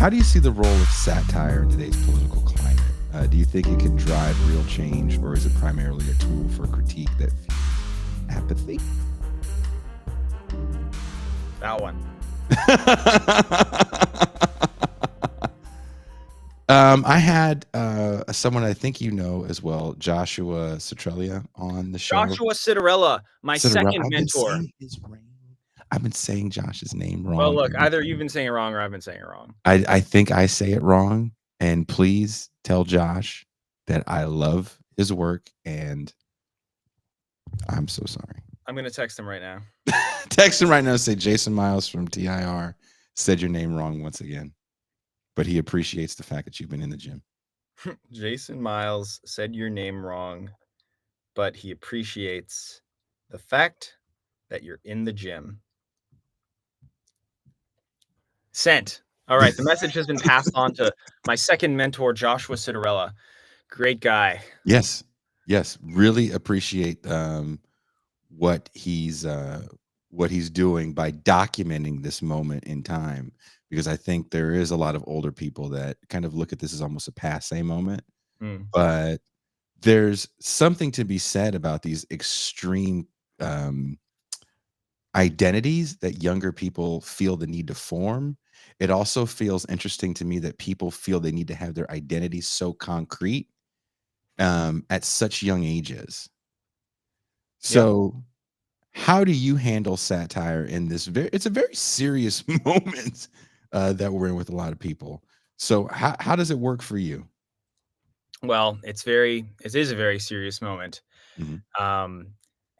How do you see the role of satire in today's political climate? Do you think it can drive real change, or is it primarily a tool for critique that fuels apathy? That one. I had someone I think you know as well, Joshua Citrellia, on the show. Joshua Citarella, my second mentor. I've been saying Josh's name wrong. Well, look, either you've been saying it wrong or I've been saying it wrong. I think I say it wrong, and please tell Josh that I love his work, and I'm so sorry. I'm going to text him right now. Text him right now and say Jason Miles from TIR said your name wrong once again, but he appreciates the fact that you've been in the gym. Jason Miles said your name wrong, but he appreciates the fact that you're in the gym. Sent. All right. The message has been passed on to my second mentor, Joshua Citarella. Great guy. Yes. Really appreciate what he's doing by documenting this moment in time, because I think there is a lot of older people that kind of look at this as almost a passé moment. But there's something to be said about these extreme identities that younger people feel the need to form. It also feels interesting to me that people feel they need to have their identity so concrete at such young ages. So how do you handle satire in this it's a very serious moment that we're in with a lot of people. So how does it work for you? Well, it is a very serious moment. Mhm.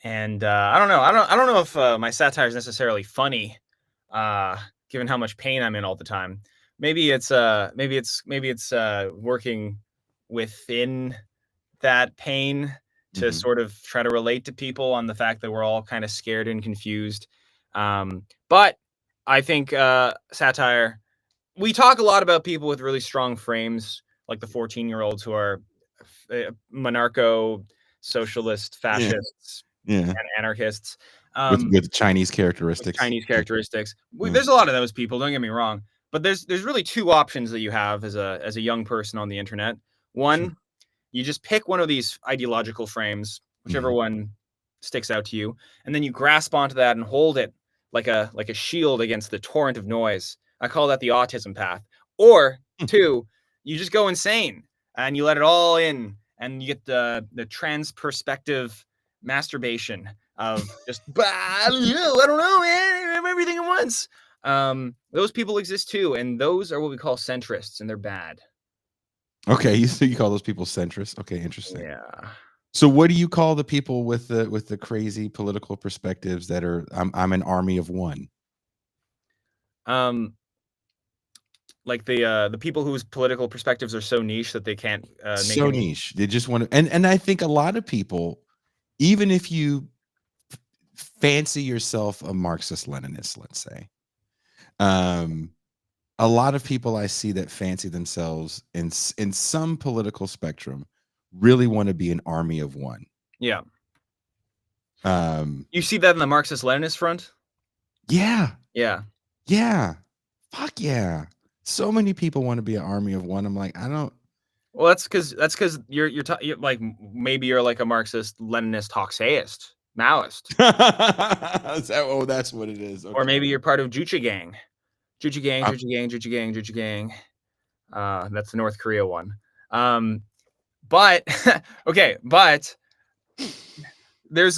And I don't know. I don't know if my satire is necessarily funny, given how much pain I'm in all the time. Maybe it's working within that pain to Mhm. sort of try to relate to people on the fact that we're all kind of scared and confused. But I think satire. We talk a lot about people with really strong frames, like the 14-year-olds who are monarcho, socialist, fascists, Yeah. and anarchists. With Chinese characteristics. There's a lot of those people, don't get me wrong, but there's really two options that you have as a young person on the internet. One, you just pick one of these ideological frames, whichever one sticks out to you, and then you grasp onto that and hold it like a shield against the torrent of noise. I call that the autism path. Or two, you just go insane and you let it all in, and you get the trans perspective masturbation of just I don't know, man, everything at once. Those people exist too, and those are what we call centrists, and they're bad. Okay, you call those people centrists. Okay, interesting. Yeah. So what do you call the people with the crazy political perspectives that are I'm an army of one? Like the people whose political perspectives are so niche that they can't make So any. niche. They just want to, and I think a lot of people, even if you fancy yourself a Marxist Leninist, let's say, a lot of people I see that fancy themselves in some political spectrum really want to be an army of one. Yeah. You see that in the Marxist Leninist front? Yeah. Yeah. Yeah. Fuck yeah. So many people want to be an army of one. I'm like, I don't. Well, that's because you're like, maybe you're like a Marxist Leninist Hoxaist Maoist. That's what it is. Okay. Or maybe you're part of Juche Gang. Juche Gang. That's the North Korea one. But okay, but there's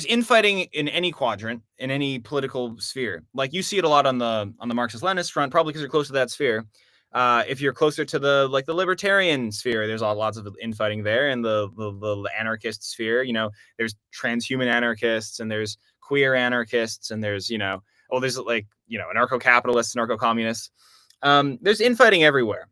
infighting in any quadrant, in any political sphere. Like you see it a lot on the Marxist Leninist front, probably because you're close to that sphere. If you're closer to the libertarian sphere, there's lots of infighting there, and the anarchist sphere. There's transhuman anarchists, and there's queer anarchists, and there's anarcho-capitalists, anarcho-communists. There's infighting everywhere,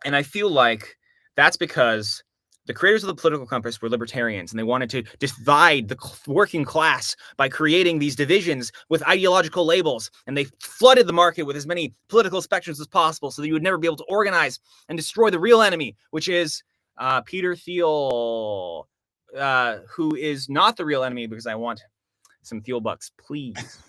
and I feel like that's because the creators of the political compass were libertarians, and they wanted to divide the working class by creating these divisions with ideological labels. And they flooded the market with as many political spectrums as possible so that you would never be able to organize and destroy the real enemy, which is Peter Thiel, who is not the real enemy, because I want some Thiel bucks, please.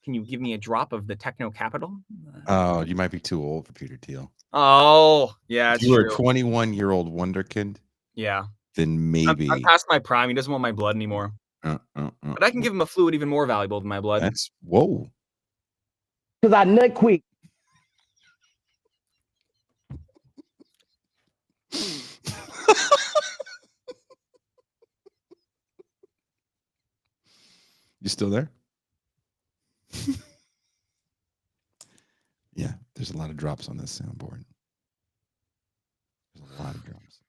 Can you give me a drop of the techno capital? Oh, you might be too old for Peter Thiel. Oh, yeah, If it's you were a true. 21-year-old wonderkind, Yeah. then I'm maybe. past my prime. He doesn't want my blood anymore. But I can give him a fluid even more valuable than my blood. That's whoa. Because I nut quick. You still there? Yeah, there's a lot of drops on this soundboard. There's a lot of drops.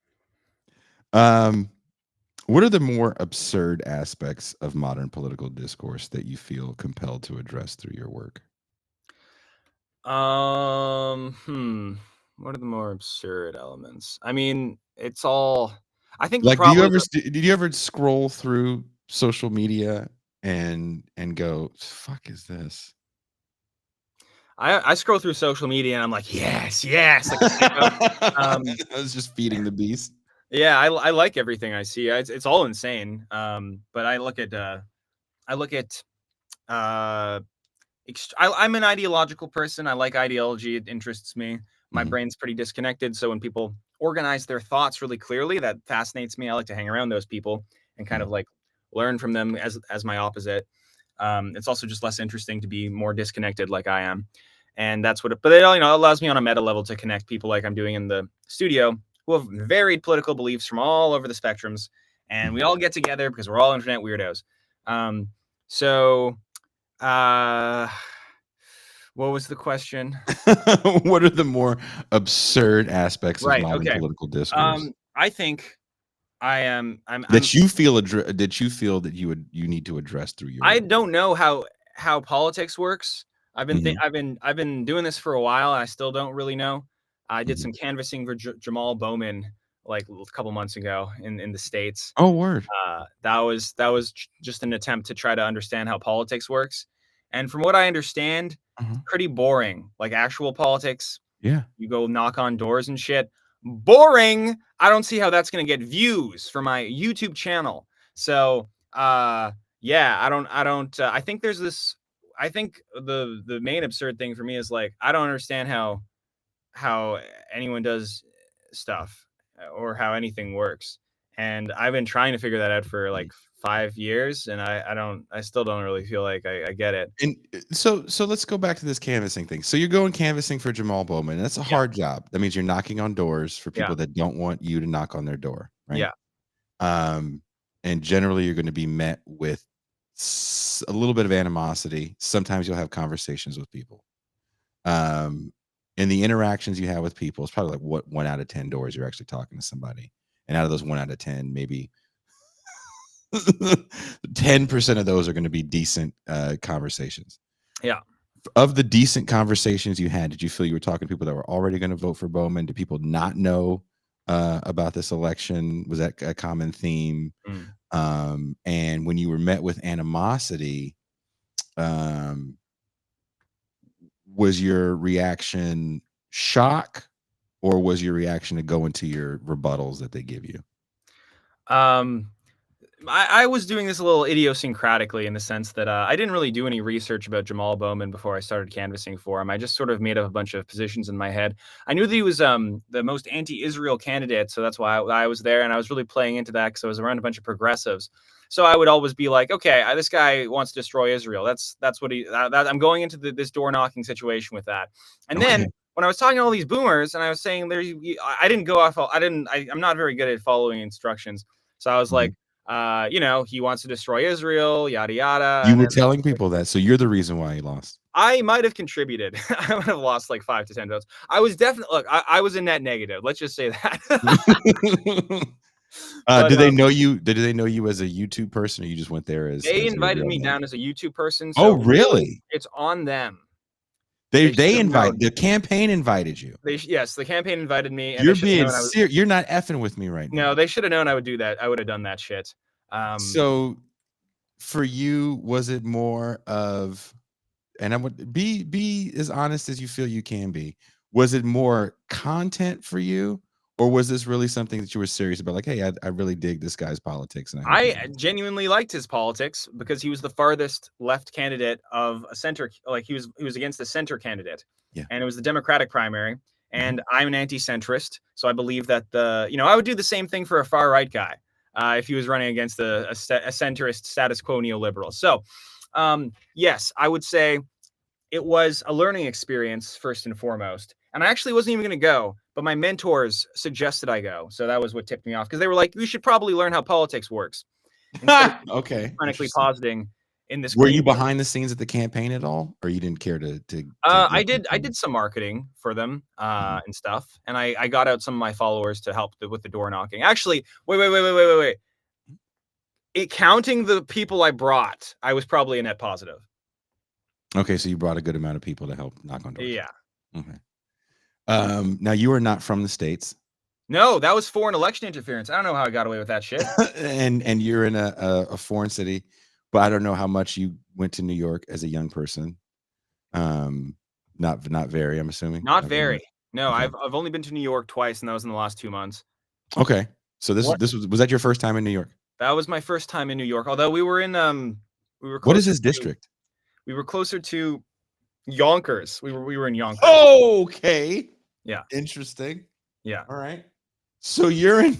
What are the more absurd aspects of modern political discourse that you feel compelled to address through your work? What are the more absurd elements? I mean, it's all. I think Like, probably did you ever scroll through social media and go, "Fuck is this?" I scroll through social media and I'm like, yes, yes, like a sicko. I was just feeding the beast. Yeah, I like everything I see. It's all insane. But I look at I'm an ideological person. I like ideology. It interests me. My Mhm. brain's pretty disconnected. So when people organize their thoughts really clearly, that fascinates me. I like to hang around those people and kind Mhm. of like learn from them as my opposite. It's also just less interesting to be more disconnected like I am. And that's what but it allows me on a meta level to connect people like I'm doing in the studio who have varied political beliefs from all over the spectrums. And we Mhm. all get together because we're all internet weirdos. Um, so uh, what was the question? What are the more absurd aspects of Right. modern Okay. political discourse I think I am. I'm. that you feel that you need to address through your I work? don't know how politics works. Mhm. I've been doing this for a while, and I still don't really know. I did Mhm. some canvassing for Jamal Bowman like a couple months ago in the states. Oh, word. That was just an attempt to try to understand how politics works, and from what I understand, Uh-huh. pretty boring. Like actual politics, Yeah. you go knock on doors and shit. Boring. I don't see how that's gonna get views for my YouTube channel. So yeah, I think there's this I think the main absurd thing for me is like I don't understand how anyone does stuff or how anything works. And I've been trying to figure that out for Mm. like 5 years, and I still don't really feel like I get it. And so let's go back to this canvassing thing. So you're going canvassing for Jamal Bowman. That's a Yeah, hard job. That means you're knocking on doors for yeah, people that don't want you to knock on their door, right? yeah, Um, and generally you're going to be met with a little bit of animosity. Sometimes you'll have conversations with people. Um, and the interactions you have with people is probably like what 1 out of 10 doors you're actually talking to somebody. And out of those 1 out of 10, maybe 10% of those are going to be decent conversations. yeah. Of the decent conversations you had, did you feel you were talking to people that were already going to vote for Bowman? Did people not know about this election? Was that a common theme? Mm. And when you were met with animosity, um, was your reaction shock, or was your reaction to go into your rebuttals that they give you? Um, I was doing this a little idiosyncratically in the sense that I didn't really do any research about Jamal Bowman before I started canvassing for him. I just sort of made up a bunch of positions in my head. I knew that he was the most anti-Israel candidate, so that's why I was there, and I was really playing into that because I was around a bunch of progressives. So I would always be like, okay, this guy wants to destroy Israel. That's what I'm going into this door knocking situation with that. And then Okay. when I was talking to all these boomers and I was saying I didn't go off. I'm not very good at following instructions. So I was Mhm. like, he wants to destroy Israel, yada yada. You And were then telling people that, so you're the reason why he lost. I might have contributed. I might have lost like 5 to 10 votes. I was definitely look. I was a net negative. Let's just say that. But Did they know you? Did they know you as a YouTube person, or you just went there they as your invited real me name? down as a YouTube person, Oh, so really, really? it's on them. They They should they have invite known. the campaign invited you. Yes, the campaign invited me, and they You're should have being known I was. serious. You're not effing with me right No, now. they should have known I would do that. I would have done that shit. So for you, was it more of, and I would be as honest as you feel you can be. Was it more content for you, Or was this really something that you were serious about? Like, hey, I really dig this guy's politics, and I genuinely liked his politics because he was the farthest left candidate of a center. Like he was against the center candidate, and it was the Democratic primary. And I'm an anti-centrist, so I believe that I would do the same thing for a far right guy if he was running against a centrist status quo neoliberal. So, yes, I would say it was a learning experience first and foremost. And I actually wasn't even going to go, but my mentors suggested I go. So that was what tipped me off because they were like, "You should probably learn how politics works." Instead of okay. chronically positing in this. Were you behind the scenes at the campaign at all, or you didn't care to? I did some marketing for them and stuff, and I got out some of my followers to help with the door knocking. Actually, wait. Counting the people I brought, I was probably a net positive. Okay, so you brought a good amount of people to help knock on doors. Yeah. Okay. Now you are not from the States. No, that was foreign election interference. I don't know how I got away with that shit. and you're in a foreign city, but I don't know how much you went to New York as a young person. Not very, I'm assuming. Not very. No, okay. I've only been to New York twice, and that was in the last 2 months. Okay. So was that your first time in New York? That was my first time in New York. Although we were in what is this district? We were closer to Yonkers. We were in Yonkers. Okay. Yeah. Interesting. Yeah. All right. So you're in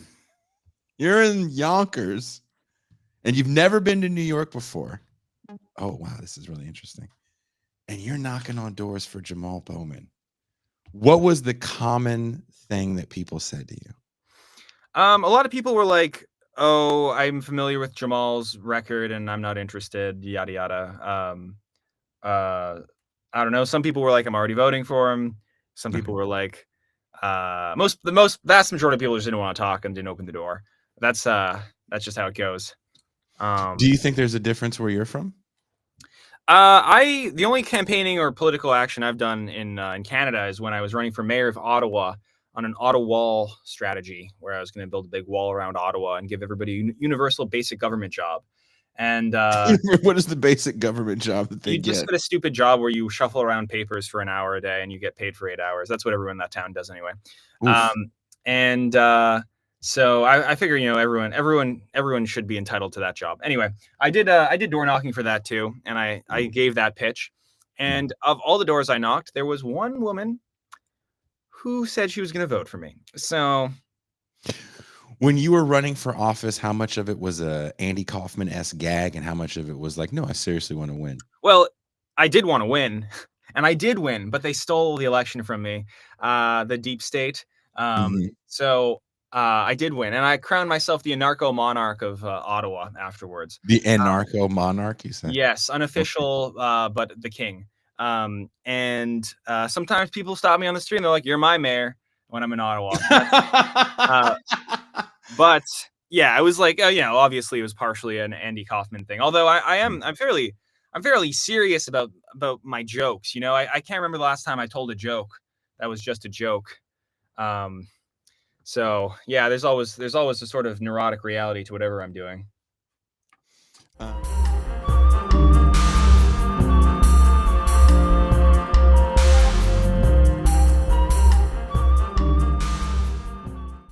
Yonkers, and you've never been to New York before. Oh wow, this is really interesting. And you're knocking on doors for Jamal Bowman. What was the common thing that people said to you? A lot of people were like, "Oh, I'm familiar with Jamal's record, and I'm not interested." Yada yada. I don't know. Some people were like, "I'm already voting for him." Some people were like, the vast majority of people just didn't want to talk and didn't open the door. That's just how it goes. Do you think there's a difference where you're from? The only campaigning or political action I've done in Canada is when I was running for mayor of Ottawa on an Ottawa wall strategy, where I was going to build a big wall around Ottawa and give everybody a universal basic government job. And what is the basic government job that they you just get a stupid job where you shuffle around papers for an hour a day and you get paid for 8 hours. That's what everyone in that town does anyway. So I figure, everyone should be entitled to that job. Anyway, I did door knocking for that too, and I gave that pitch. And of all the doors I knocked, there was one woman who said she was going to vote for me. So when you were running for office, how much of it was a Andy Kaufman-esque gag, and how much of it was like, no, I seriously want to win? Well, I did want to win, and I did win, but they stole the election from me, the deep state. So I did win, and I crowned myself the anarcho monarch of Ottawa afterwards. The anarcho monarch, you said? Yes, unofficial, but the king. And sometimes people stop me on the street and they're like, "You're my mayor," when I'm in Ottawa. But yeah, I was like, obviously it was partially an Andy Kaufman thing. Although I'm fairly serious about my jokes. I can't remember the last time I told a joke that was just a joke. So yeah, there's always a sort of neurotic reality to whatever I'm doing.